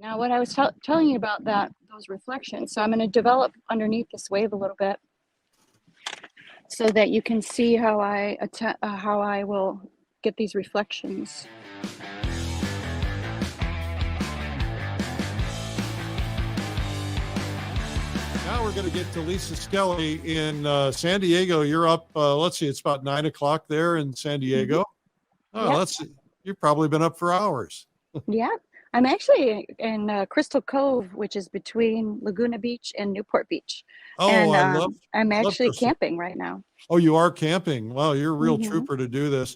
Now, what I was telling you about those reflections, so I'm going to develop underneath this wave a little bit so that you can see how I will get these reflections. Now we're going to get to Lisa Skelly in San Diego. You're up, let's see, it's about 9 o'clock there in San Diego. Oh, Yep. let's see. You've probably been up for hours. Yeah, I'm actually in Crystal Cove, which is between Laguna Beach and Newport Beach. Oh, And I'm love actually Crystal. camping right now. Oh, you are camping. Wow, you're a real Hmm. trooper to do this.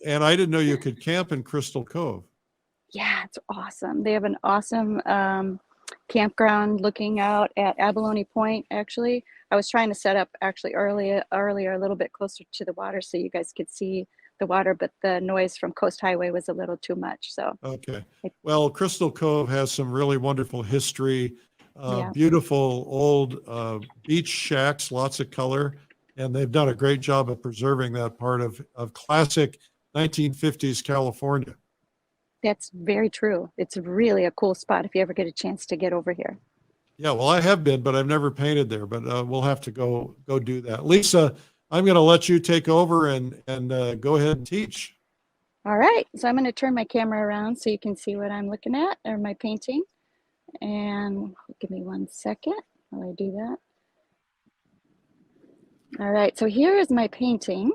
And I didn't know you could camp in Crystal Cove. Yeah, it's awesome. They have an awesome campground looking out at Abalone Point, actually. I was trying to set up actually earlier, a little bit closer to the water so you guys could see the water, but the noise from Coast Highway was a little too much. So, Okay. I, Well, Crystal Cove has some really wonderful history, yeah, beautiful old beach shacks, lots of color, and they've done a great job of preserving that part of classic 1950s California. that's very true. It's really a cool spot if you ever get a chance to get over here. Yeah, well, I have been, but I've never painted there. But we'll have to go do that. Lisa, I'm going to let you take over and go ahead and teach. All right, so I'm going to turn my camera around so you can see what I'm looking at or my painting. And give me 1 second while I do that. All right, so here is my painting.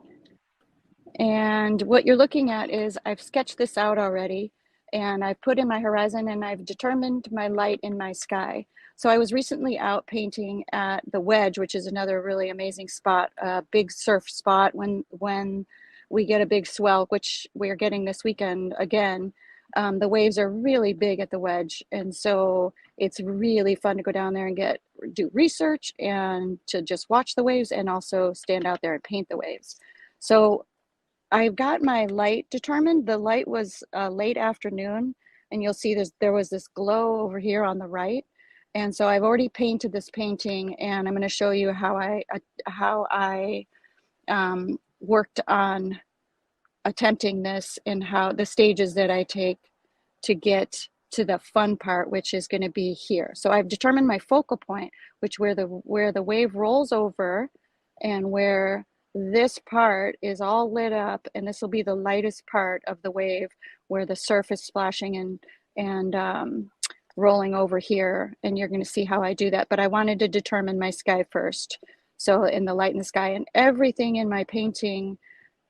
And what you're looking at is I've sketched this out already and I've put in my horizon and I've determined my light in my sky. So I was recently out painting at the Wedge, which is another really amazing spot, a big surf spot when we get a big swell, which we're getting this weekend again. The waves are really big at the Wedge. And so it's really fun to go down there and do research and to just watch the waves and also stand out there and paint the waves. So I've got my light determined. The light was late afternoon, and you'll see there was this glow over here on the right. And so I've already painted this painting, and I'm going to show you how I worked on attempting this and how the stages that I take to get to the fun part, which is going to be here. So I've determined my focal point, which where the wave rolls over, and where this part is all lit up, and this will be the lightest part of the wave where the surf is splashing and rolling over here, and you're going to see how I do that. But I wanted to determine my sky first. So in the light in the sky, and everything in my painting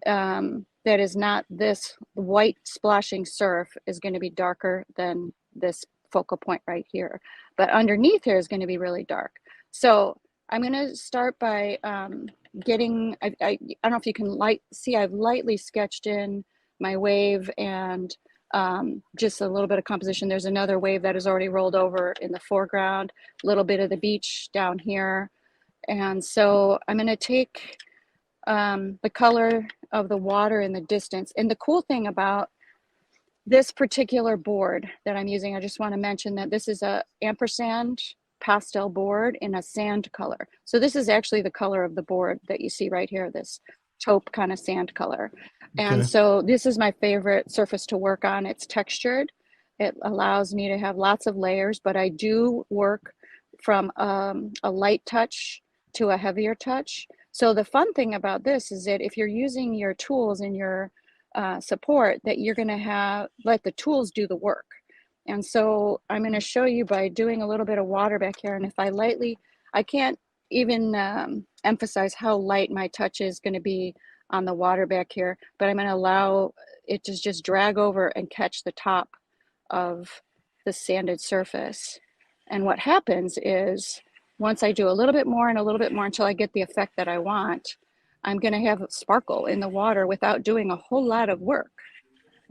that is not this white splashing surf is going to be darker than this focal point right here. But underneath here is going to be really dark. So I'm going to start by getting, I don't know if you can see I've lightly sketched in my wave and just a little bit of composition. There's another wave that has already rolled over in the foreground, a little bit of the beach down here. And so I'm going to take the color of the water in the distance. And the cool thing about this particular board that I'm using, I just want to mention that this is a ampersand pastel board in a sand color. So this is actually the color of the board that you see right here, this taupe kind of sand color. And Okay. so this is my favorite surface to work on. It's textured. It allows me to have lots of layers, but I do work from a light touch to a heavier touch. So the fun thing about this is that if you're using your tools and your support, that you're going to let the tools do the work. And so I'm going to show you by doing a little bit of water back here. And if I can't even emphasize how light my touch is going to be on the water back here, but I'm going to allow it to just drag over and catch the top of the sanded surface. And what happens is once I do a little bit more and a little bit more until I get the effect that I want, I'm going to have sparkle in the water without doing a whole lot of work.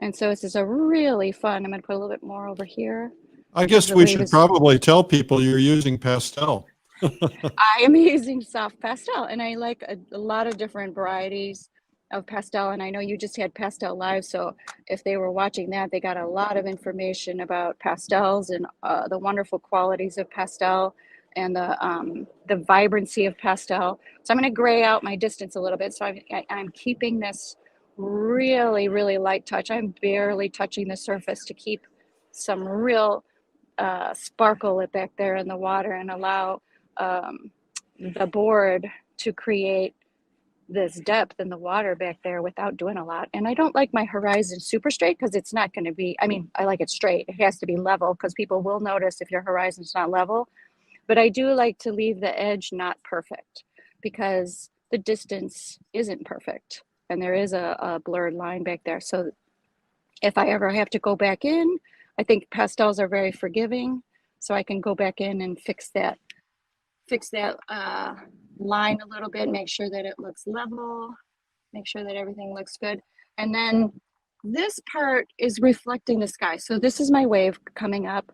And so this is a really fun, I'm going to put a little bit more over here. I guess The we wave should is, probably tell people you're using pastel. I am using soft pastel, and I like a lot of different varieties of pastel. And I know you just had Pastel Live, so if they were watching that, they got a lot of information about pastels and the wonderful qualities of pastel and the vibrancy of pastel. So I'm going to gray out my distance a little bit. So I'm keeping this really, really light touch. I'm barely touching the surface to keep some real sparkle it back there in the water and allow the board to create this depth in the water back there without doing a lot. And I don't like my horizon super straight because it's not going to be, I mean, I like it straight. It has to be level because people will notice if your horizon's not level. But I do like to leave the edge not perfect because the distance isn't perfect. And there is a blurred line back there. So if I ever have to go back in, I think pastels are very forgiving. So I can go back in and fix that line a little bit, make sure that it looks level, make sure that everything looks good. And then this part is reflecting the sky. So this is my wave coming up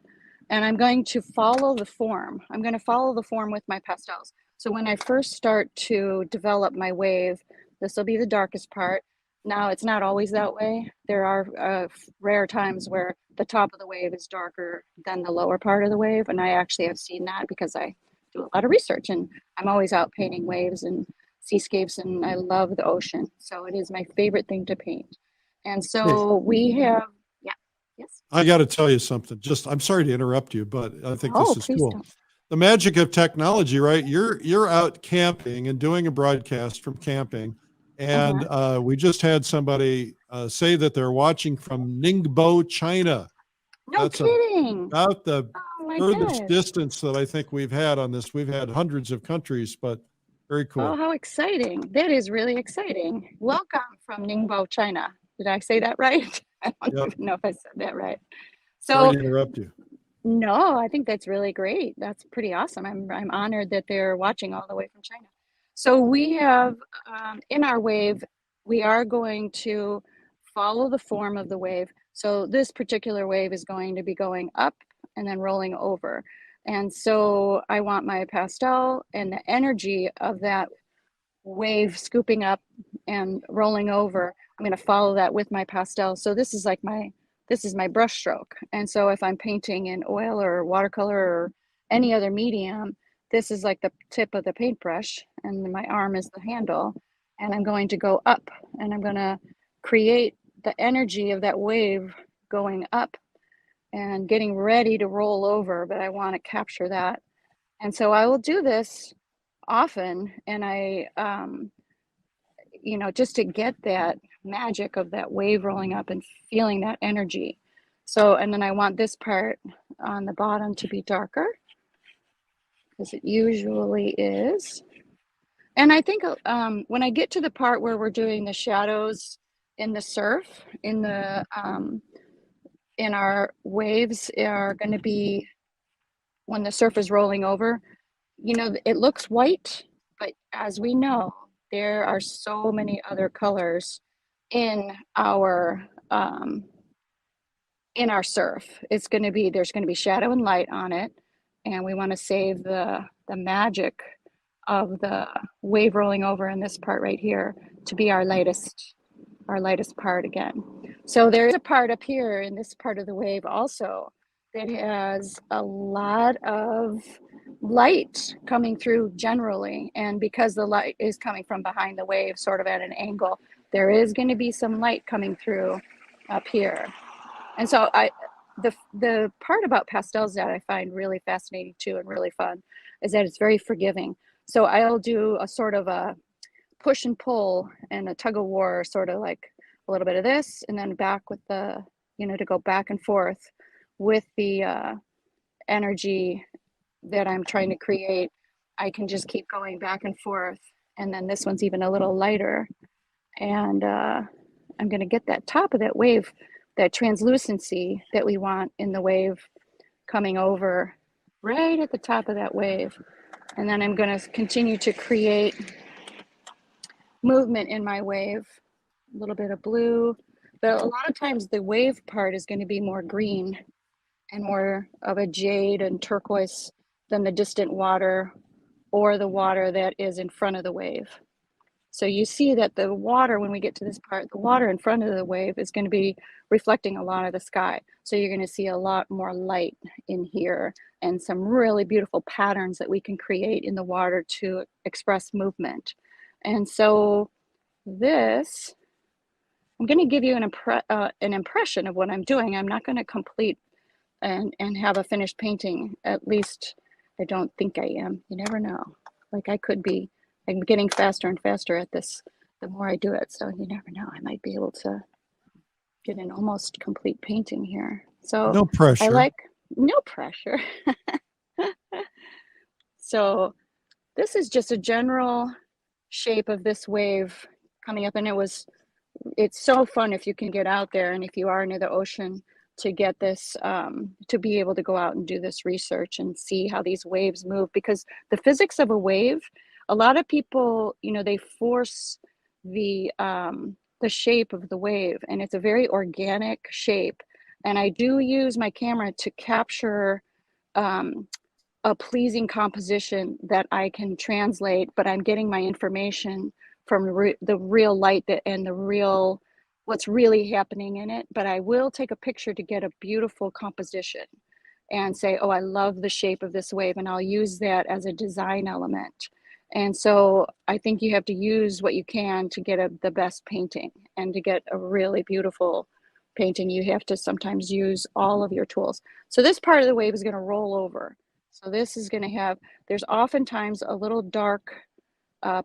and I'm going to follow the form. I'm going to follow the form with my pastels. So when I first start to develop my wave, this will be the darkest part. Now it's not always that way. There are rare times where the top of the wave is darker than the lower part of the wave. And I actually have seen that because I do a lot of research and I'm always out painting waves and seascapes and I love the ocean. So it is my favorite thing to paint. And so we have, yeah, yes. I got to tell you something. Just, I'm sorry to interrupt you, but I think Oh, this is please cool. don't. The magic of technology, right? You're out camping and doing a broadcast from camping. And we just had somebody say that they're watching from Ningbo, China. No That's kidding. about the Oh my furthest gosh. distance that I think we've had on this. We've had hundreds of countries, but very Oh, cool. how exciting. That is really exciting. Welcome from Ningbo, China. Did I say that right? I don't Yep. even know if I said that right. Sorry So to interrupt you. no, I think that's really great. That's pretty awesome. I'm honored that they're watching all the way from China. So we have in our wave, we are going to follow the form of the wave. So this particular wave is going to be going up and then rolling over. And so I want my pastel and the energy of that wave scooping up and rolling over. I'm going to follow that with my pastel. So this is like this is my brush stroke. And so if I'm painting in oil or watercolor or any other medium, this is like the tip of the paintbrush and my arm is the handle. And I'm going to go up and I'm going to create the energy of that wave going up and getting ready to roll over, but I want to capture that. And so I will do this often and just to get that magic of that wave rolling up and feeling that energy. So, and then I want this part on the bottom to be darker because it usually is. And I think when I get to the part where we're doing the shadows in the surf, in our waves are going to be when the surf is rolling over, it looks white, but as we know, there are so many other colors in our surf. There's going to be shadow and light on it, and we want to save the magic of the wave rolling over in this part right here to be our lightest part again. So there's a part up here in this part of the wave also that has a lot of light coming through generally. And because the light is coming from behind the wave, sort of at an angle, there is going to be some light coming through up here. And so the part about pastels that I find really fascinating too and really fun is that it's very forgiving. So I'll do a sort of a push and pull and a tug of war, sort of like a little bit of this and then back with the, to go back and forth with the energy that I'm trying to create. I can just keep going back and forth. And then this one's even a little lighter. And I'm going to get that top of that wave, that translucency that we want in the wave coming over right at the top of that wave. And then I'm going to continue to create movement in my wave, a little bit of blue, but a lot of times the wave part is going to be more green and more of a jade and turquoise than the distant water or the water that is in front of the wave. So you see that the water, when we get to this part, the water in front of the wave is going to be reflecting a lot of the sky. So you're going to see a lot more light in here and some really beautiful patterns that we can create in the water to express movement. And so this, I'm going to give you an impression of what I'm doing. I'm not going to complete and have a finished painting. At least I don't think I am. You never know. Like I could be. I'm getting faster and faster at this the more I do it. So you never know. I might be able to get an almost complete painting here. So No I pressure. like no pressure. So this is just a general shape of this wave coming up, and it's so fun if you can get out there and if you are near the ocean to get this, to be able to go out and do this research and see how these waves move, because the physics of a wave, a lot of people, they force the shape of the wave, and it's a very organic shape. And I do use my camera to capture a pleasing composition that I can translate, but I'm getting my information from the real light and the real what's really happening in it. But I will take a picture to get a beautiful composition and say, oh, I love the shape of this wave, and I'll use that as a design element. And so I think you have to use what you can to get the best painting, and to get a really beautiful painting, you have to sometimes use all of your tools. So this part of the wave is going to roll over. So this is going to have, there's oftentimes a little dark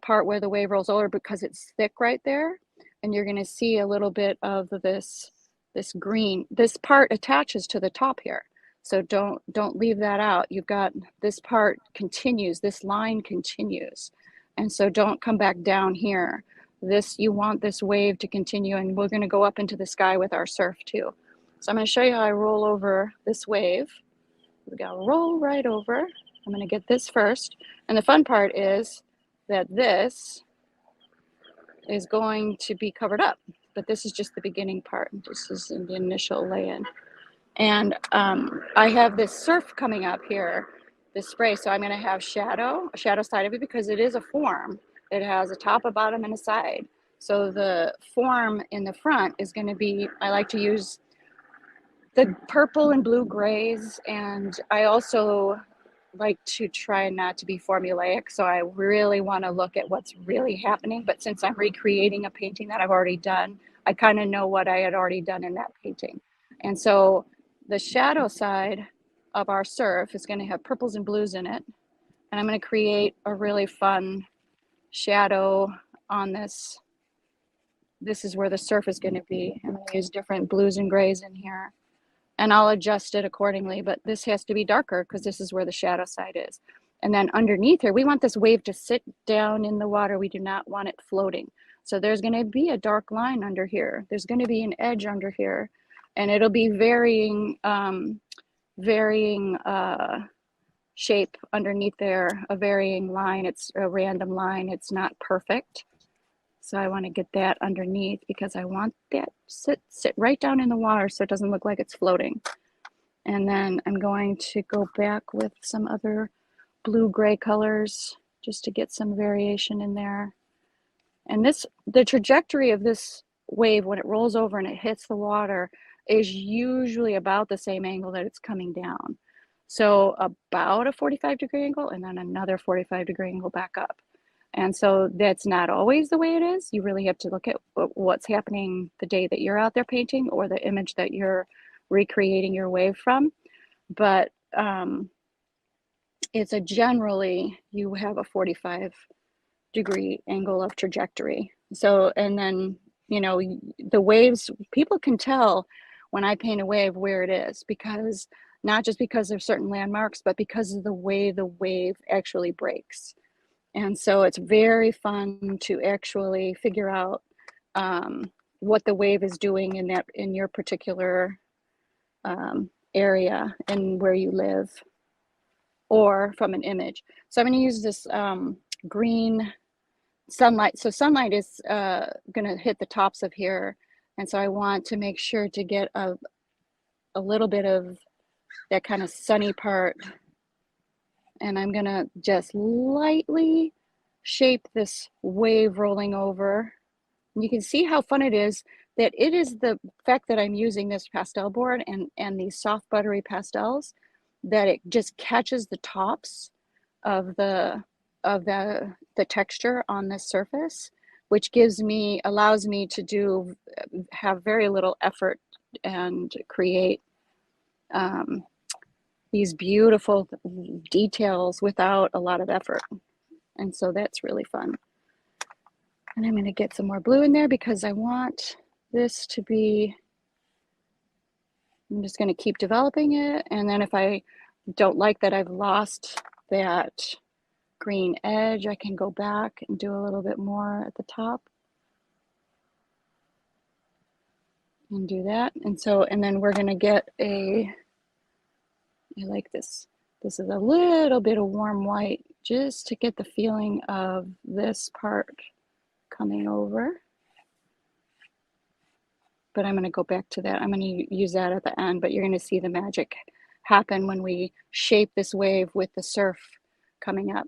part where the wave rolls over because it's thick right there. And you're going to see a little bit of this green. This part attaches to the top here. So don't leave that out. You've got this part continues, this line continues. And so don't come back down here. You want this wave to continue, and we're going to go up into the sky with our surf too. So I'm going to show you how I roll over this wave. We're going to roll right over. I'm going to get this first. And the fun part is that this is going to be covered up, but this is just the beginning part. This is the initial lay-in. And I have this surf coming up here, this spray. So I'm going to have a shadow side of it, because it is a form. It has a top, a bottom, and a side. So the form in the front is going to be, I like to use the purple and blue grays, and I also like to try not to be formulaic. So I really want to look at what's really happening. But since I'm recreating a painting that I've already done, I kind of know what I had already done in that painting. And so the shadow side of our surf is going to have purples and blues in it. And I'm going to create a really fun shadow on this. This is where the surf is going to be. I'm going to use different blues and grays in here, and I'll adjust it accordingly. But this has to be darker because this is where the shadow side is. And then underneath here, we want this wave to sit down in the water. We do not want it floating. So there's going to be a dark line under here. There's going to be an edge under here, and it'll be varying shape underneath there, a varying line. It's a random line. It's not perfect. So I want to get that underneath, because I want that sit right down in the water so it doesn't look like it's floating. And then I'm going to go back with some other blue-gray colors just to get some variation in there. And the trajectory of this wave when it rolls over and it hits the water is usually about the same angle that it's coming down. So about a 45-degree angle, and then another 45-degree angle back up. And so that's not always the way it is. You really have to look at what's happening the day that you're out there painting, or the image that you're recreating your wave from. But it's generally, you have a 45-degree angle of trajectory. So, and then, the waves, people can tell when I paint a wave where it is, because not just because there's certain landmarks, but because of the way the wave actually breaks. And so it's very fun to actually figure out what the wave is doing in your particular area and where you live, or from an image. So I'm going to use this green sunlight. So sunlight is going to hit the tops of here. And so I want to make sure to get a little bit of that kind of sunny part. And I'm going to just lightly shape this wave rolling over. And you can see how fun it is, that it is the fact that I'm using this pastel board and these soft buttery pastels, that it just catches the tops of the texture on this surface, which allows me to have very little effort and create these beautiful details without a lot of effort. And so that's really fun. And I'm going to get some more blue in there because I want this to be, I'm just going to keep developing it. And then if I don't like that I've lost that green edge, I can go back and do a little bit more at the top. And do that. And so, and then we're going to get I like this. This is a little bit of warm white just to get the feeling of this part coming over. But I'm going to go back to that. I'm going to use that at the end, but you're going to see the magic happen when we shape this wave with the surf coming up.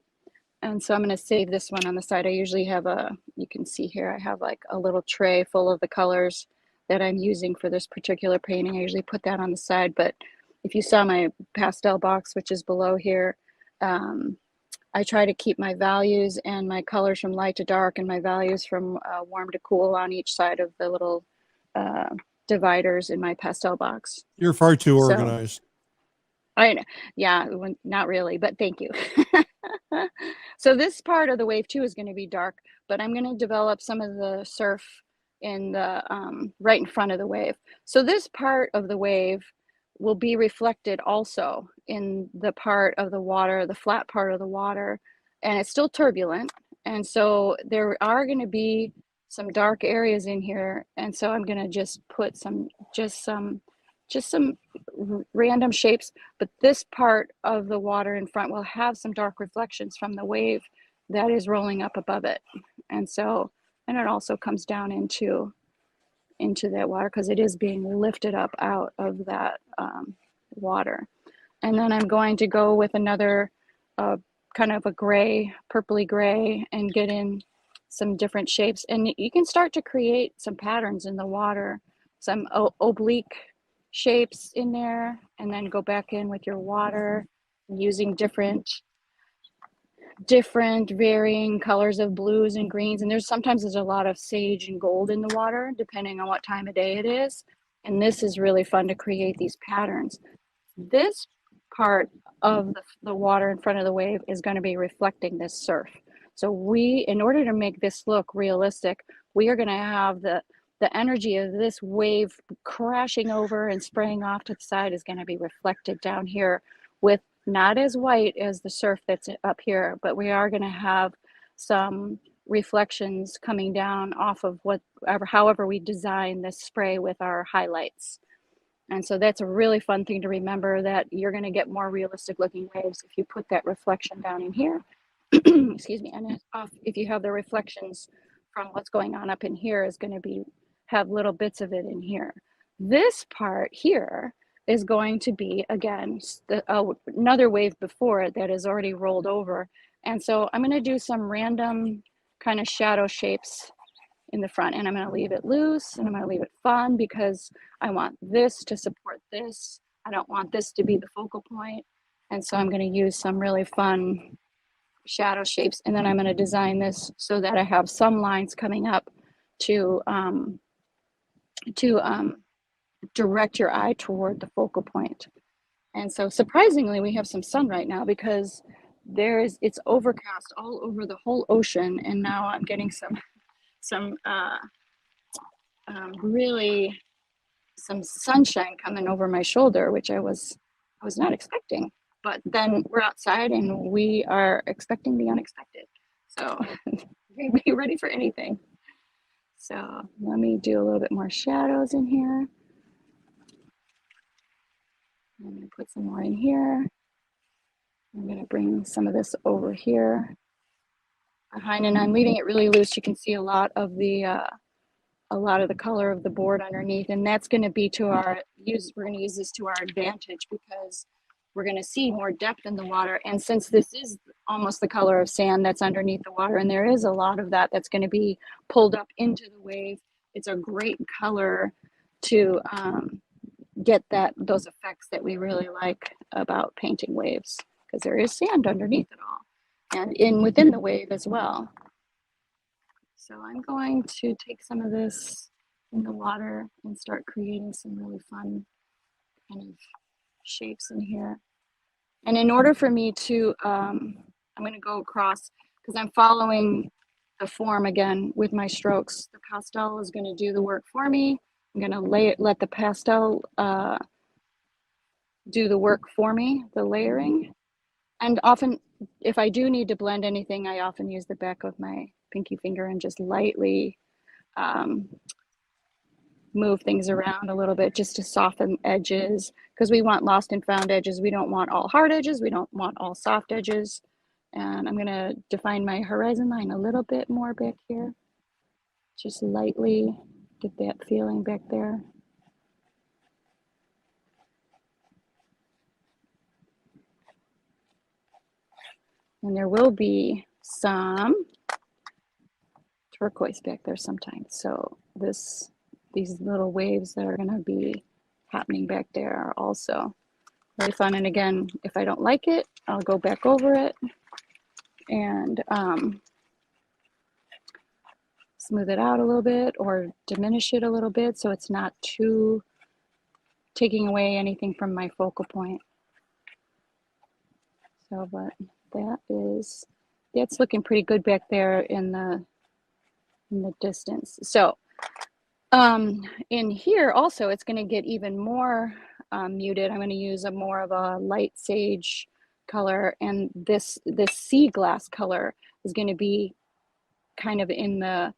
And so I'm going to save this one on the side. I usually have you can see here, I have like a little tray full of the colors that I'm using for this particular painting. I usually put that on the side, but if you saw my pastel box, which is below here, I try to keep my values and my colors from light to dark and my values from warm to cool on each side of the little dividers in my pastel box. You're far too organized. Yeah, not really, but thank you. So this part of the wave too is going to be dark, but I'm going to develop some of the surf in the right in front of the wave. So this part of the wave will be reflected also in the part of the water, the flat part of the water, and it's still turbulent. And so there are going to be some dark areas in here. And so I'm going to just put some random shapes, but this part of the water in front will have some dark reflections from the wave that is rolling up above it. And so, and it also comes down into that water because it is being lifted up out of that water. And then I'm going to go with another kind of a gray, purpley gray, and get in some different shapes. And you can start to create some patterns in the water, some oblique shapes in there, and then go back in with your water using different varying colors of blues and greens. And sometimes there's a lot of sage and gold in the water depending on what time of day it is, and this is really fun to create these patterns. This part of the water in front of the wave is going to be reflecting this surf. So in order to make this look realistic, we are going to have the energy of this wave crashing over and spraying off to the side is going to be reflected down here with not as white as the surf that's up here, but we are going to have some reflections coming down off of however we design this spray with our highlights. And so that's a really fun thing to remember, that you're going to get more realistic looking waves if you put that reflection down in here. Excuse me. And if you have the reflections from what's going on up in here is going to have little bits of it in here. This part here is going to be, again, another wave before it that is already rolled over. And so I'm going to do some random kind of shadow shapes in the front, and I'm going to leave it loose and I'm going to leave it fun because I want this to support this. I don't want this to be the focal point. And so I'm going to use some really fun shadow shapes, and then I'm going to design this so that I have some lines coming up to direct your eye toward the focal point. And so surprisingly, we have some sun right now because it's overcast all over the whole ocean, and now I'm getting really some sunshine coming over my shoulder, which I was not expecting. But then we're outside and we are expecting the unexpected. So be ready for anything. So let me do a little bit more shadows in here. I'm going to put some more in here. I'm going to bring some of this over here behind, and I'm leaving it really loose. You can see a lot of the color of the board underneath, and that's going to be we're going to use this to our advantage because we're going to see more depth in the water. And since this is almost the color of sand that's underneath the water, and there is a lot of that's going to be pulled up into the wave, it's a great color to get those effects that we really like about painting waves, because there is sand underneath it all and within the wave as well. So I'm going to take some of this in the water and start creating some really fun kind of shapes in here. And in order for me to, I'm going to go across because I'm following the form again with my strokes. The pastel is going to do the work for me. I'm going to let the pastel do the work for me, the layering. And often, if I do need to blend anything, I often use the back of my pinky finger and just lightly move things around a little bit just to soften edges, because we want lost and found edges. We don't want all hard edges. We don't want all soft edges. And I'm going to define my horizon line a little bit more back here. Just lightly get that feeling back there. And there will be some turquoise back there sometimes. So these little waves that are going to be happening back there are also really fun. And again, if I don't like it, I'll go back over it and smooth it out a little bit or diminish it a little bit so it's not too taking away anything from my focal point. So, but that's looking pretty good back there in the distance. So in here also, it's going to get even more muted. I'm going to use a more of a light sage color, and this sea glass color is going to be kind of in the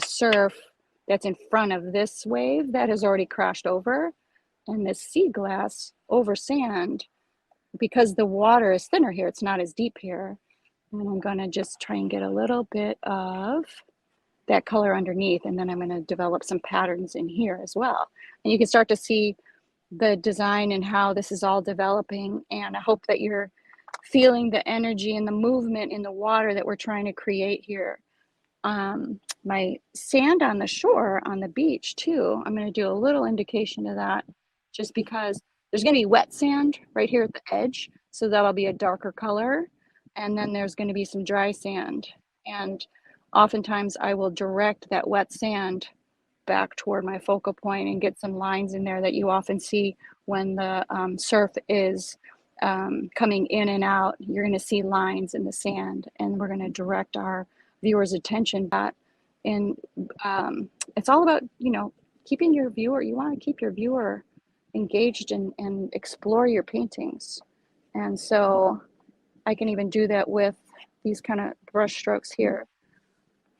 surf that's in front of this wave that has already crashed over, and this sea glass over sand, because the water is thinner here, it's not as deep here, and I'm going to just try and get a little bit of that color underneath, and then I'm going to develop some patterns in here as well. And you can start to see the design and how this is all developing, and I hope that you're feeling the energy and the movement in the water that we're trying to create here. My sand on the shore, on the beach too, I'm going to do a little indication of that, just because there's going to be wet sand right here at the edge, so that'll be a darker color, and then there's going to be some dry sand, and oftentimes I will direct that wet sand back toward my focal point and get some lines in there that you often see when the surf is coming in and out. You're going to see lines in the sand, and we're going to direct our viewers' attention back. And it's all about, keeping your viewer, you want to keep your viewer engaged and explore your paintings. And so I can even do that with these kind of brush strokes here.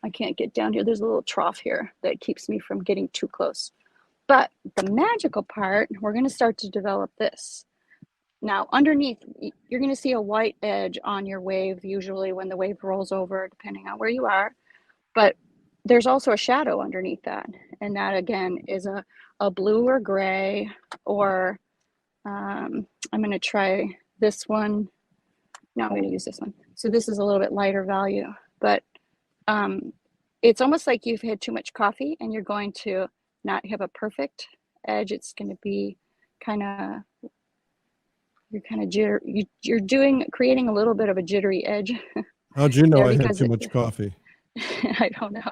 I can't get down here. There's a little trough here that keeps me from getting too close. But the magical part, we're going to start to develop this. Now, underneath, you're going to see a white edge on your wave, usually when the wave rolls over, depending on where you are. But there's also a shadow underneath that. And that, again, is a blue or gray, or I'm going to try this one. No, I'm going to use this one. So this is a little bit lighter value, but it's almost like you've had too much coffee and you're going to not have a perfect edge. It's going to be you're kind of creating a little bit of a jittery edge. How'd you know I had too much coffee? I don't know.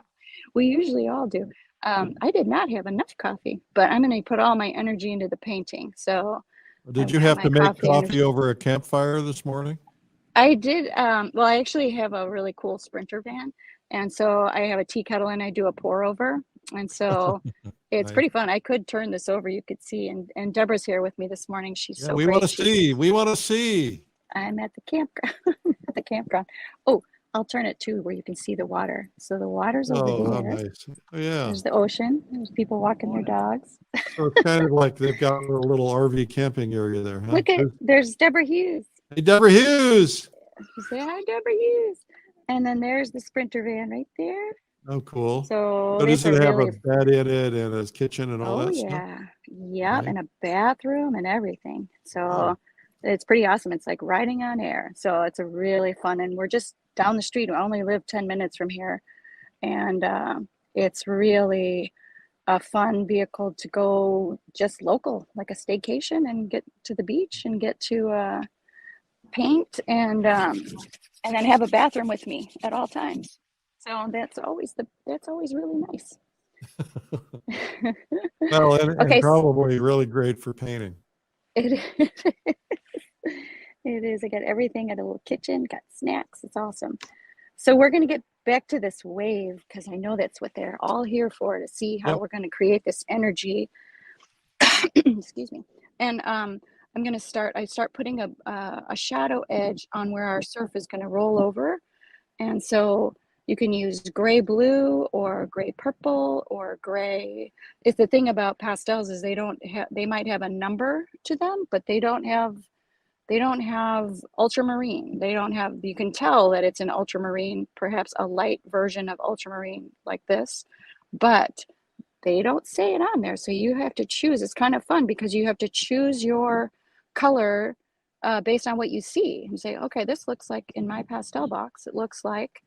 We usually all do. I did not have enough coffee, but I'm going to put all my energy into the painting. So did you have to make coffee over a campfire this morning? I did. Well, I actually have a really cool Sprinter van. And so I have a tea kettle and I do a pour over. And so it's Nice. pretty fun. I could turn this over. You could see. And Deborah's here with me this morning. She's so we great. Want to see. We want to see. I'm at the campground. At the campground. Oh, I'll turn it too where you can see the water. So the water's over there. Oh, nice. Oh, yeah. There's the ocean. There's people walking their dogs. So it's kind of like they've got a little RV camping area there, huh? Look at, there's Deborah Hughes. Hey, Deborah Hughes. Say hi, Deborah Hughes. And then there's the Sprinter van right there. Oh, cool. So does it have a bed in it and a kitchen and all that stuff? Yeah, right. And a bathroom and everything. So it's pretty awesome. It's like riding on air. So it's a really fun, and we're just down the street. We only live 10 minutes from here. And it's really a fun vehicle to go just local, like a staycation, and get to the beach and get to paint and then have a bathroom with me at all times. So that's always really nice. Well, and probably really great for painting. It is. It is. I got everything. Got a little kitchen, got snacks. It's awesome. So we're going to get back to this wave because I know that's what they're all here for, to see how Yep. we're going to create this energy. Excuse me. And I'm going to start putting a shadow edge on where our surf is going to roll over. And so you can use gray blue or gray purple or gray. It's the thing about pastels is they might have a number to them, but they don't have ultramarine. They don't have, you can tell that it's an ultramarine, perhaps a light version of ultramarine like this, but they don't say it on there. So you have to choose. It's kind of fun because you have to choose your color based on what you see. You say, okay, this looks like in my pastel box, it looks like,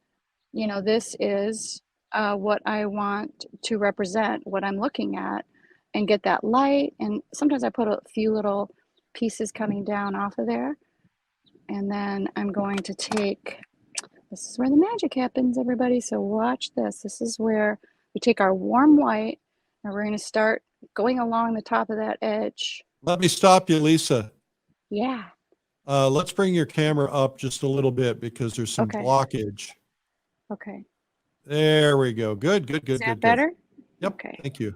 this is what I want to represent, what I'm looking at, and get that light. And sometimes I put a few little pieces coming down off of there. And then I'm going to take, this is where the magic happens, everybody. So watch this. This is where we take our warm white and we're going to start going along the top of that edge. Let me stop you, Lisa. Yeah. Let's bring your camera up just a little bit because there's some Okay. blockage. Okay. There we go. Good, good, Is good, that good, better? good. Yep. Okay. Thank you.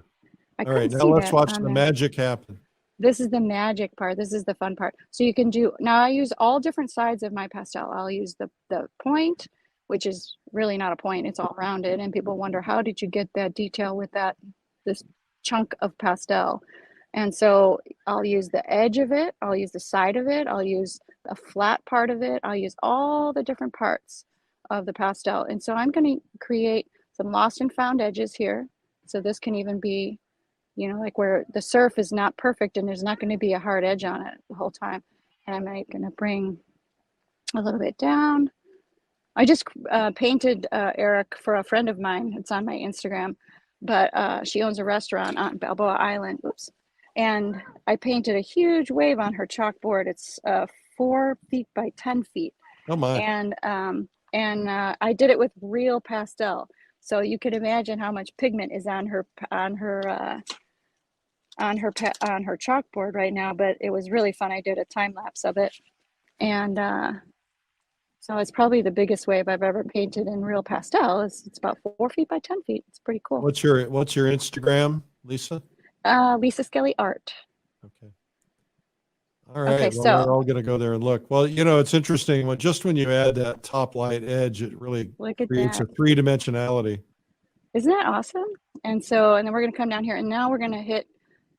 I All right. couldn't Now see let's that watch on the there. magic happen. This is the magic part. This is the fun part. So you can do, now I use all different sides of my pastel. I'll use the point, which is really not a point. It's all rounded. And people wonder, how did you get that detail with this chunk of pastel? And so I'll use the edge of it. I'll use the side of it. I'll use the flat part of it. I'll use all the different parts of the pastel. And so I'm going to create some lost and found edges here. So this can even be, like where the surf is not perfect and there's not going to be a hard edge on it the whole time. And I'm going to bring a little bit down. I just painted Eric for a friend of mine. It's on my Instagram, but she owns a restaurant on Balboa Island. Oops. And I painted a huge wave on her chalkboard. It's 4 feet by 10 feet. Oh my. And I did it with real pastel. So you can imagine how much pigment is on her chalkboard right now, but it was really fun. I did a time lapse of it. And so it's probably the biggest wave I've ever painted in real pastel. It's about 4 feet by 10 feet. It's pretty cool. What's your Instagram, Lisa? Lisa Skelly Art. Okay. All right. Okay, Well, so we're all going to go there and look. Well, it's interesting when you add that top light edge, it really look at creates that. a three-dimensionality. Isn't that awesome? And then we're going to come down here and now we're going to hit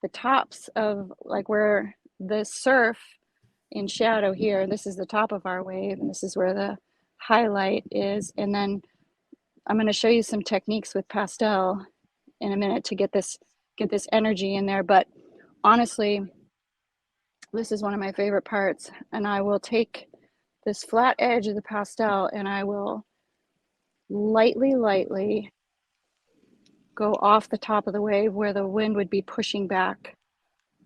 the tops of like where the surf in shadow here. This is the top of our wave and this is where the highlight is. And then I'm going to show you some techniques with pastel in a minute to get this energy in there. But honestly, this is one of my favorite parts. And I will take this flat edge of the pastel and I will lightly go off the top of the wave where the wind would be pushing back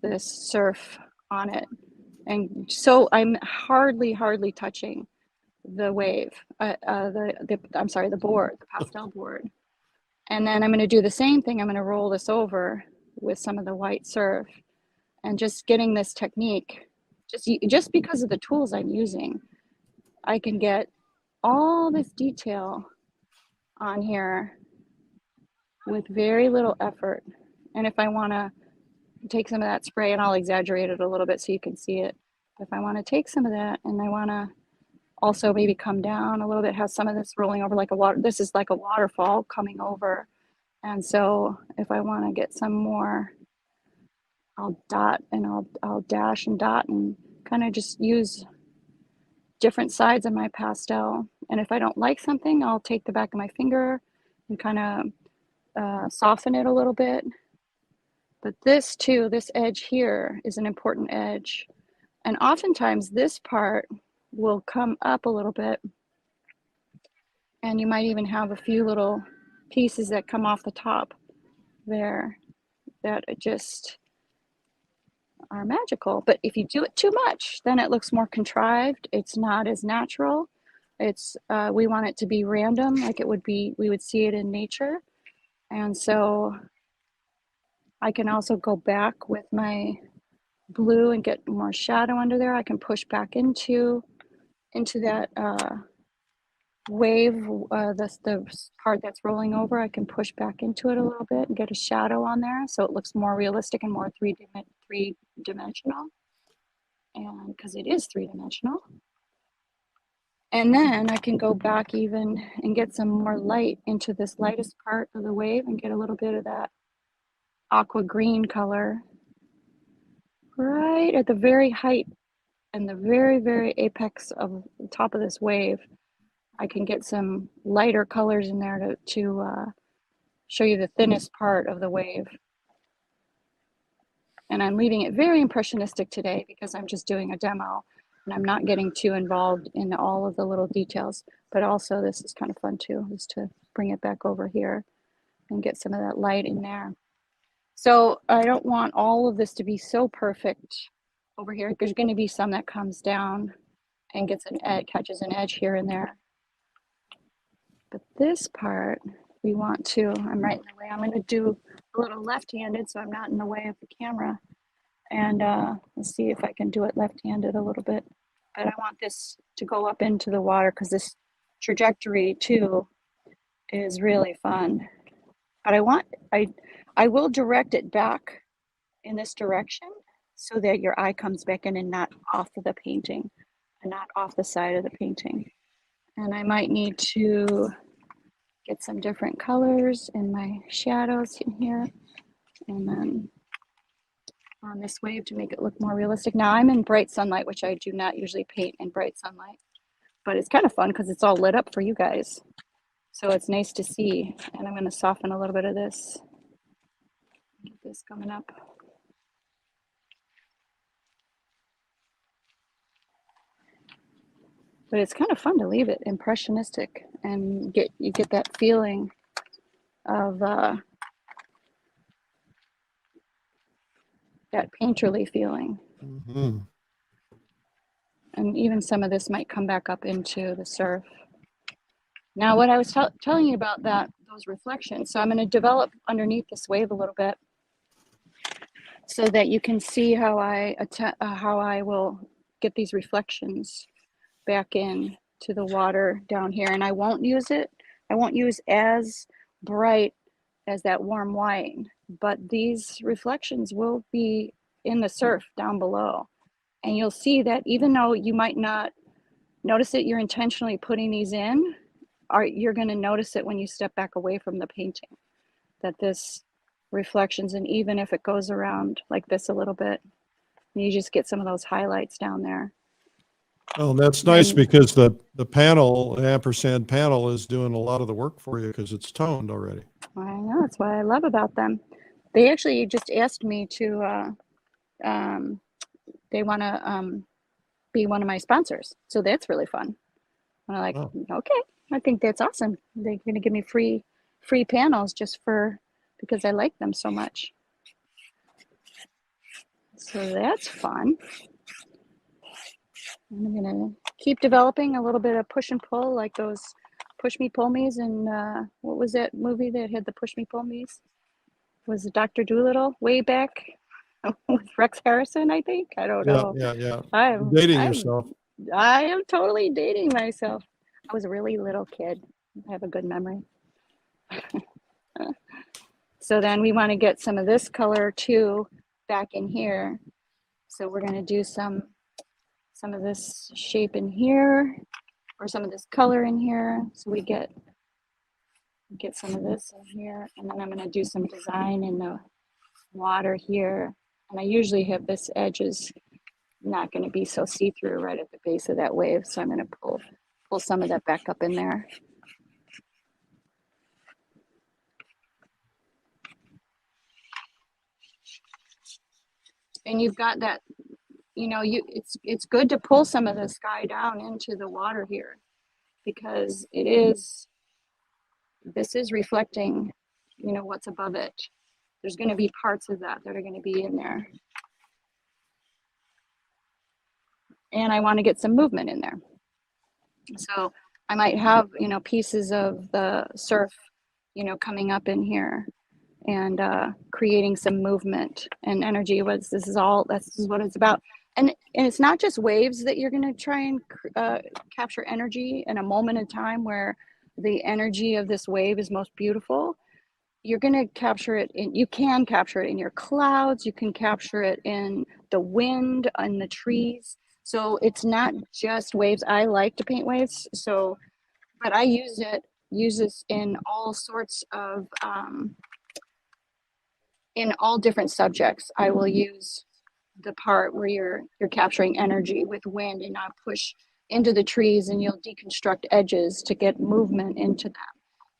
this surf on it. And so I'm hardly touching the wave, the board, the pastel board. And then I'm going to do the same thing. I'm going to roll this over with some of the white surf and just getting this technique, just because of the tools I'm using, I can get all this detail on here with very little effort. And if I want to take some of that spray, and I'll exaggerate it a little bit so you can see it. If I want to take some of that and I want to also maybe come down a little bit, have some of this rolling over like this is like a waterfall coming over. And so if I want to get some more, I'll dot and I'll dash and dot and kind of just use different sides of my pastel. And if I don't like something, I'll take the back of my finger and kind of soften it a little bit. But this edge here is an important edge. And oftentimes this part will come up a little bit. And you might even have a few little pieces that come off the top there that just are magical. But if you do it too much, then it looks more contrived. It's not as natural. We want it to be random, like we would see it in nature. And so I can also go back with my blue and get more shadow under there, I can push back into that wave, the part that's rolling over. I can push back into it a little bit and get a shadow on there so it looks more realistic and more three-dimensional, and because it is three-dimensional. And then I can go back even and get some more light into this lightest part of the wave and get a little bit of that aqua green color right at the very height and the very, very apex of the top of this wave. I can get some lighter colors in there to show you the thinnest part of the wave. And I'm leaving it very impressionistic today because I'm just doing a demo and I'm not getting too involved in all of the little details. But also this is kind of fun too, is to bring it back over here and get some of that light in there. So I don't want all of this to be so perfect over here. There's going to be some that comes down and gets an edge, catches an edge here and there. But this part, we want to, I'm right in the way. I'm going to do a little left-handed so I'm not in the way of the camera. And let's see if I can do it left-handed a little bit. But I want this to go up into the water because this trajectory too is really fun. But I will direct it back in this direction so that your eye comes back in and not off of the painting and not off the side of the painting. And I might need to get some different colors in my shadows in here. And then on this wave to make it look more realistic. Now I'm in bright sunlight, which I do not usually paint in bright sunlight, but it's kind of fun because it's all lit up for you guys. So it's nice to see. And I'm going to soften a little bit of this. Get this coming up. But it's kind of fun to leave it impressionistic and you get that feeling of that painterly feeling. Mm-hmm. And even some of this might come back up into the surf. Now, what I was telling you about those reflections, so I'm going to develop underneath this wave a little bit so that you can see how I will get these reflections back in to the water down here. And I won't use as bright as that warm white, but these reflections will be in the surf down below. And you'll see that even though you might not notice it, you're intentionally putting these in, you're going to notice it when you step back away from the painting, that this reflections, and even if it goes around like this a little bit, you just get some of those highlights down there. Oh, that's nice because the panel, the ampersand panel, is doing a lot of the work for you because it's toned already. I know, that's what I love about them. They actually just asked me to, they want to be one of my sponsors. So that's really fun. And I'm like, okay, I think that's awesome. They're going to give me free panels just because I like them so much. So that's fun. I'm going to keep developing a little bit of push and pull, like those push me pull me's. And what was that movie that had the push me pull me's? Was it Dr. Dolittle way back with Rex Harrison, I think? I don't know. Yeah. I'm dating yourself. I am totally dating myself. I was a really little kid. I have a good memory. So then we want to get some of this color too back in here. So we're going to do some of this shape in here, or some of this color in here. So we get some of this in here, and then I'm going to do some design in the water here. And I usually have this edge is not going to be so see-through right at the base of that wave. So I'm going to pull some of that back up in there. And you've got that, it's good to pull some of the sky down into the water here, because this is reflecting, what's above it. There's going to be parts of that are going to be in there. And I want to get some movement in there. So I might have, pieces of the surf, coming up in here. and creating some movement and energy. This is what it's about. And it's not just waves that you're going to try and capture energy in a moment in time where the energy of this wave is most beautiful. You're going to capture it you can capture it in your clouds. You can capture it in the wind, in the trees. So it's not just waves. I like to paint waves. So, but I use this in all sorts of, in all different subjects. I will use the part where you're capturing energy with wind, and I'll push into the trees, and you'll deconstruct edges to get movement into them.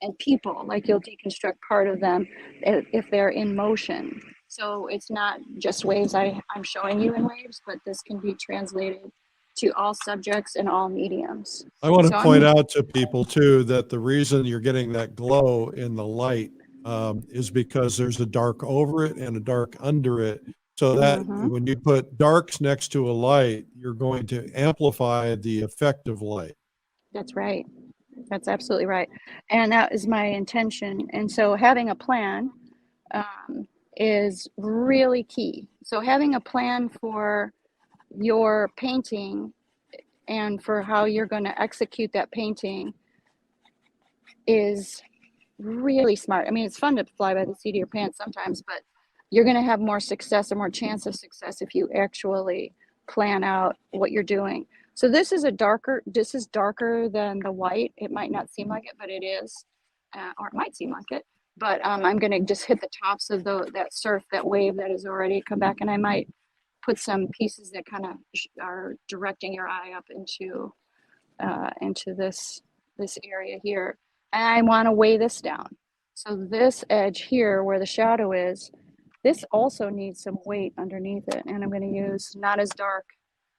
And people, like, you'll deconstruct part of them if they're in motion. So it's not just waves I'm showing you in waves, but this can be translated to all subjects and all mediums. I want to So point out to people too that the reason you're getting that glow in the light is because there's a dark over it and a dark under it. So that when you put darks next to a light, you're going to amplify the effect of light. That's right. That's absolutely right. And that is my intention. And so having a plan is really key. So having a plan for your painting and for how you're going to execute that painting is really smart. I mean, it's fun to fly by the seat of your pants sometimes, but you're going to have more success or more chance of success if you actually plan out what you're doing. So this is darker than the white. It might not seem like it, but it is, or it might seem like it. But I'm going to just hit the tops of that surf, that wave that has already come back, and I might put some pieces that kind of are directing your eye up into this area here. And I want to weigh this down. So this edge here where the shadow is, this also needs some weight underneath it. And I'm going to use not as dark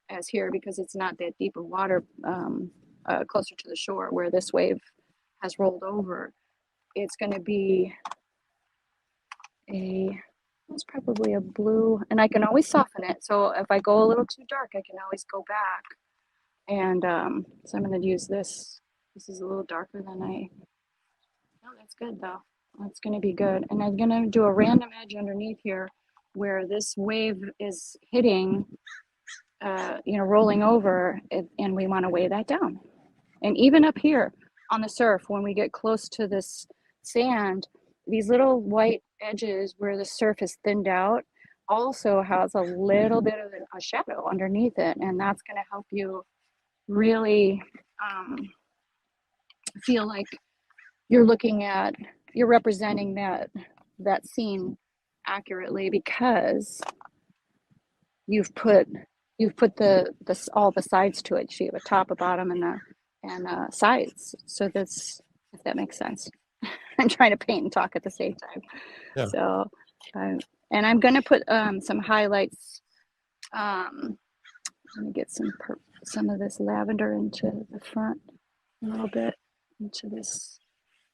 as here because it's not that deep of water closer to the shore where this wave has rolled over. It's going to be it's probably a blue, and I can always soften it. So if I go a little too dark, I can always go back. And so I'm going to use this. This is a little darker than oh, that's good though. That's going to be good. And I'm going to do a random edge underneath here where this wave is hitting, rolling over, and we want to weigh that down. And even up here on the surf, when we get close to this sand, these little white edges where the surf is thinned out also has a little bit of a shadow underneath it. And that's going to help you really feel like you're representing that scene accurately because you've put all the sides to it. So you have a top, a bottom, and sides. So that's, if that makes sense. I'm trying to paint and talk at the same time. Yeah. So, and I'm going to put some highlights. Let me get some of this lavender into the front a little bit, into this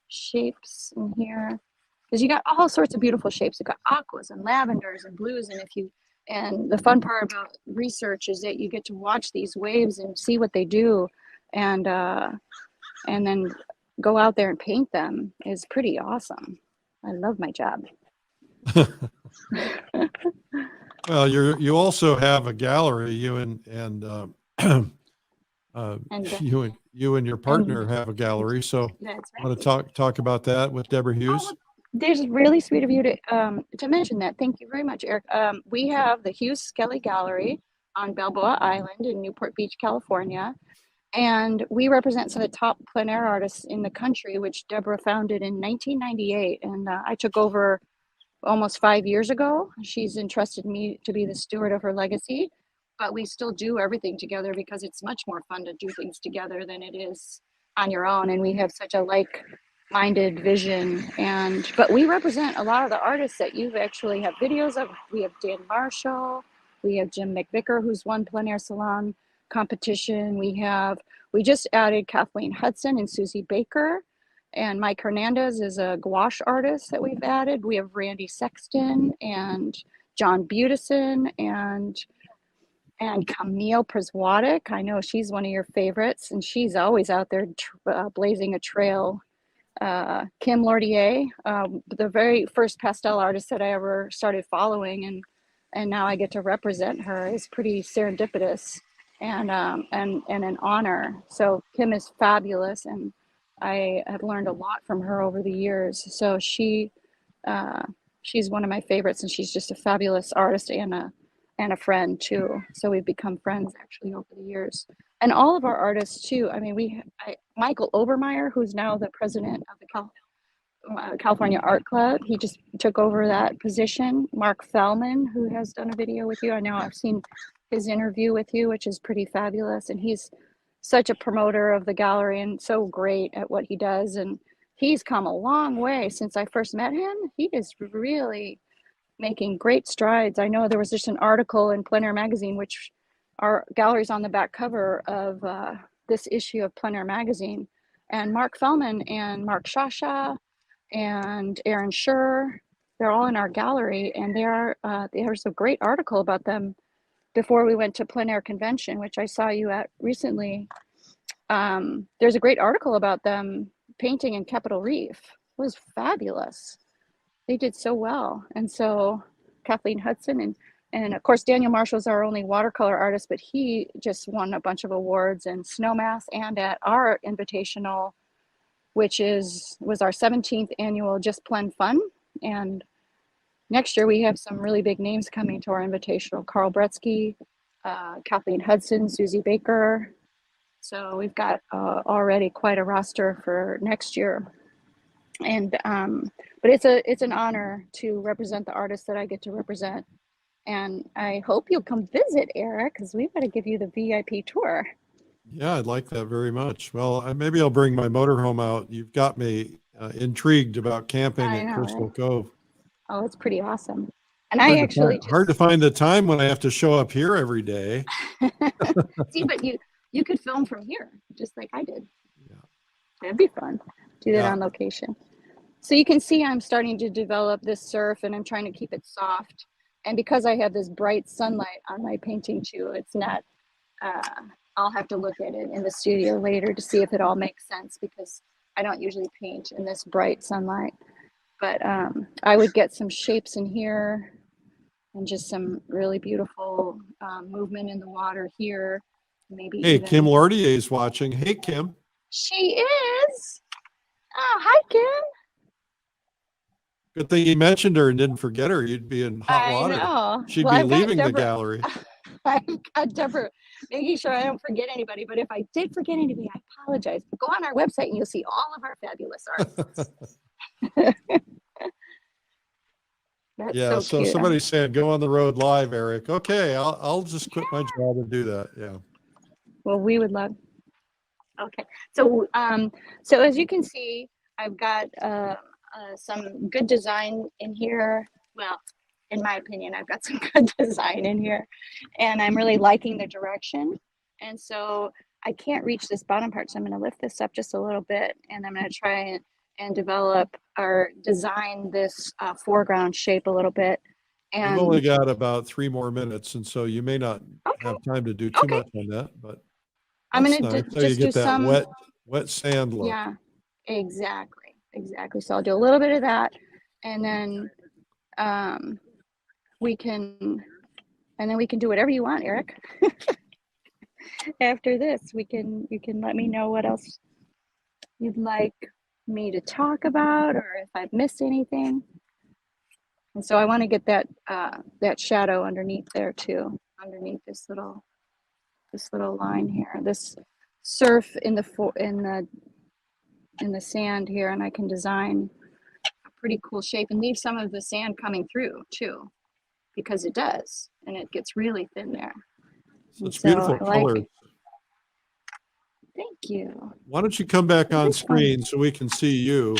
shapes in here, because you got all sorts of beautiful shapes. You got aquas and lavenders and blues, and the fun part about research is that you get to watch these waves and see what they do, and then go out there and paint them is pretty awesome. I love my job. Well, you also have a gallery. You and you and your partner have a gallery. So I want to talk about that with Deborah Hughes. Oh, there's really sweet of you to mention that. Thank you very much, Eric. We have the Hughes Skelly Gallery on Balboa Island in Newport Beach, California. And we represent some of the top plein air artists in the country, which Deborah founded in 1998. And I took over almost 5 years ago. She's entrusted me to be the steward of her legacy, but we still do everything together because it's much more fun to do things together than it is on your own. And we have such a like-minded vision. But we represent a lot of the artists that you actually have videos of. We have Dan Marshall, we have Jim McVicker, who's won plein air salon competition. We just added Kathleen Hudson and Susie Baker, and Mike Hernandez is a gouache artist that we've added. We have Randy Sexton and John Budison and Camille Priswatic. I know she's one of your favorites, and she's always out there blazing a trail Kim Lordier, the very first pastel artist that I ever started following, and now I get to represent her, is pretty serendipitous and an honor. So Kim is fabulous, and I have learned a lot from her over the years. So she's one of my favorites, and she's just a fabulous artist and a friend too. So we've become friends actually over the years. And all of our artists too. I mean, Michael Obermeyer, who's now the president of the California Art Club, he just took over that position. Mark Fellman, who has done a video with you, I know I've seen his interview with you, which is pretty fabulous. And he's such a promoter of the gallery and so great at what he does. And he's come a long way since I first met him. He is really making great strides. I know there was just an article in Plein Air magazine, which our gallery's on the back cover of this issue of Plein Air magazine. And Mark Fellman and Mark Shasha and Aaron Schur, they're all in our gallery. And there's a great article about them before we went to Plein Air Convention, which I saw you at recently. There's a great article about them painting in Capitol Reef. It was fabulous. They did so well. And so Kathleen Hudson and of course Daniel Marshall's our only watercolor artist, but he just won a bunch of awards in Snowmass and at our invitational, which was our 17th annual Just Plen Fun. And next year we have some really big names coming to our invitational: Carl Bretsky, Kathleen Hudson, Susie Baker. So we've got already quite a roster for next year. And but it's an honor to represent the artists that I get to represent. And I hope you'll come visit, Eric, because we've got to give you the VIP tour. Yeah, I'd like that very much. Well, maybe I'll bring my motorhome out. You've got me intrigued about camping at Crystal Cove. Oh, it's pretty awesome. And I actually hard to find the time when I have to show up here every day. See, but you could film from here, just like I did. Yeah, that'd be fun. Do that on location. So you can see I'm starting to develop this surf, and I'm trying to keep it soft. And because I have this bright sunlight on my painting too, it's not. I'll have to look at it in the studio later to see if it all makes sense, because I don't usually paint in this bright sunlight. But I would get some shapes in here and just some really beautiful movement in the water here. Maybe. Hey, Kim Lordier is watching. Hey, Kim. She is. Oh, hi, Kim. Good thing you mentioned her and didn't forget her. You'd be in hot water. I know. She'd be leaving the gallery. I've got Deborah making sure I don't forget anybody. But if I did forget anybody, I apologize. But go on our website and you'll see all of our fabulous artists. Yeah, so somebody said go on the road live, Eric. Okay, I'll just quit my job and do that. Yeah. Well, we would love. Okay, so as you can see, I've got some good design in here. Well, in my opinion, I've got some good design in here, and I'm really liking the direction. And so I can't reach this bottom part, so I'm going to lift this up just a little bit, and I'm going to try and develop or design this foreground shape a little bit. And we've only got about 3 more minutes, and so you may not have time to do too much on that, but I'm going to just do that some wet sand look. Yeah, exactly. So I'll do a little bit of that, and then we can do whatever you want, Eric. After this, you can let me know what else you'd like me to talk about, or if I've missed anything. And so I want to get that shadow underneath there too, underneath this little line here, this surf in the sand here, and I can design a pretty cool shape and leave some of the sand coming through too, because it does, and it gets really thin there. So it's beautiful color. Thank you. Why don't you come back on screen so we can see you?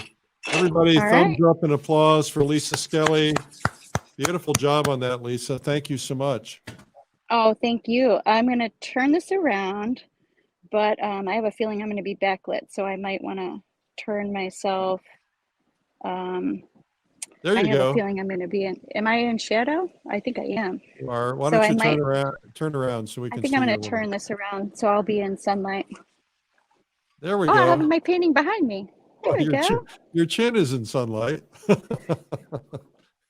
Everybody, thumbs up and applause for Lisa Skelly. Beautiful job on that, Lisa. Thank you so much. Oh, thank you. I'm going to turn this around, but I have a feeling I'm going to be backlit, so I might want to turn myself. There you go. I have a feeling I'm going to be in. Am I in shadow? I think I am. You are. Why don't you turn around so we can see? I think I'm going to turn this around so I'll be in sunlight. There we go. I have my painting behind me. There we go. Your chin is in sunlight.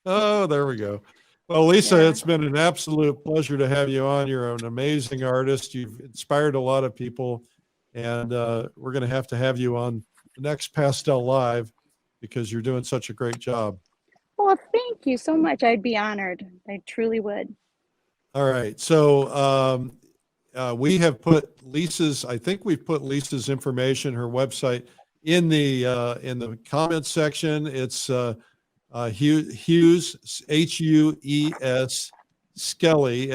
Oh, there we go. Well, Lisa, Yeah. it's been an absolute pleasure to have you on. You're an amazing artist. You've inspired a lot of people, and we're going to have you on the next Pastel Live because you're doing such a great job. Well, thank you so much. I'd be honored. I truly would. All right. So we have put I think we've put Lisa's information, her website, in the comments section. It's Hughes, Hues, Skelly,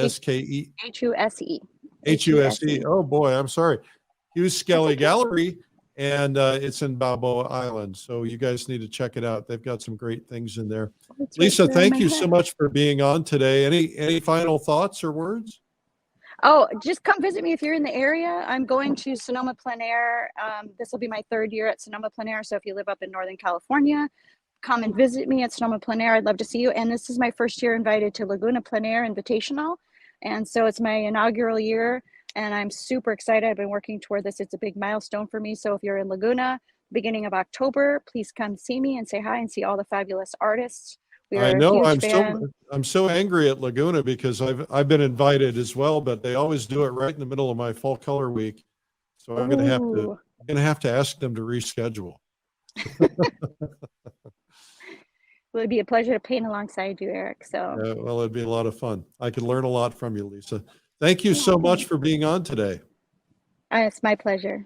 Skelly. Huse. Huse. Oh boy, I'm sorry. Hughes Skelly Okay. Gallery, and it's in Balboa Island. So you guys need to check it out. They've got some great things in there. It's Lisa, right there in thank my you head. so much for being on today. Any final thoughts or words? Oh, just come visit me if you're in the area. I'm going to Sonoma Plein Air. This will be my 3rd year at Sonoma Plein Air. So if you live up in Northern California, come and visit me at Sonoma Plein Air. I'd love to see you. And this is my 1st year invited to Laguna Plein Air Invitational. And so it's my inaugural year, and I'm super excited. I've been working toward this. It's a big milestone for me. So if you're in Laguna, beginning of October, please come see me and say hi and see all the fabulous artists. We I are a know huge fan. I'm so angry at Laguna because I've been invited as well, but they always do it right in the middle of my fall color week. So I'm going to have to ask them to reschedule. Well, it'd be a pleasure to paint alongside you, Eric. So well, it'd be a lot of fun. I could learn a lot from you, Lisa. Thank you so much for being on today. it's my pleasure.